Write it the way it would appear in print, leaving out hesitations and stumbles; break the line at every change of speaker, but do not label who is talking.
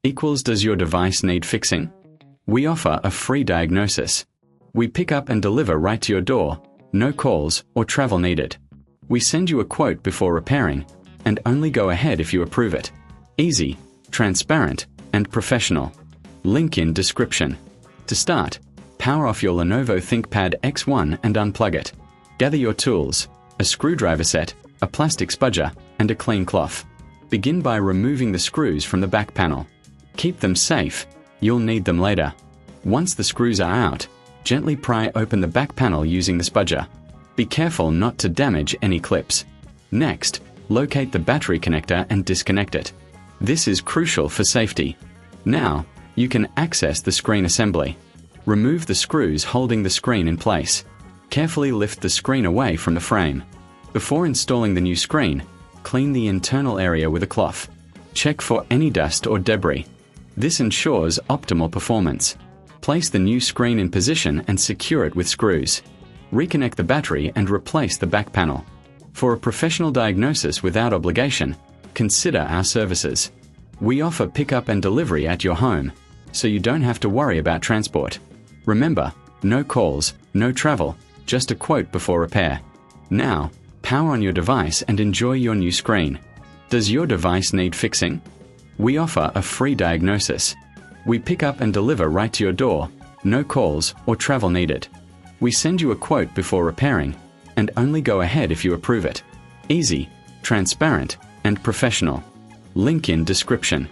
equals does your device need fixing? We offer a free diagnosis. We pick up and deliver right to your door, no calls or travel needed. We send you a quote before repairing, and only go ahead if you approve it. Easy, transparent, and professional. Link in description. To start, power off your Lenovo ThinkPad X1 and unplug it. Gather your tools, a screwdriver set, a plastic spudger, and a clean cloth. Begin by removing the screws from the back panel. Keep them safe, you'll need them later. Once the screws are out, gently pry open the back panel using the spudger. Be careful not to damage any clips. Next, locate the battery connector and disconnect it. This is crucial for safety. Now, you can access the screen assembly. Remove the screws holding the screen in place. Carefully lift the screen away from the frame. Before installing the new screen, clean the internal area with a cloth. Check for any dust or debris. This ensures optimal performance. Place the new screen in position and secure it with screws. Reconnect the battery and replace the back panel. For a professional diagnosis without obligation, consider our services. We offer pickup and delivery at your home, so you don't have to worry about transport. Remember, no calls, no travel, just a quote before repair. Now, power on your device and enjoy your new screen. Does your device need fixing? We offer a free diagnosis. We pick up and deliver right to your door, no calls or travel needed. We send you a quote before repairing, and only go ahead if you approve it. Easy, transparent, and professional. Link in description.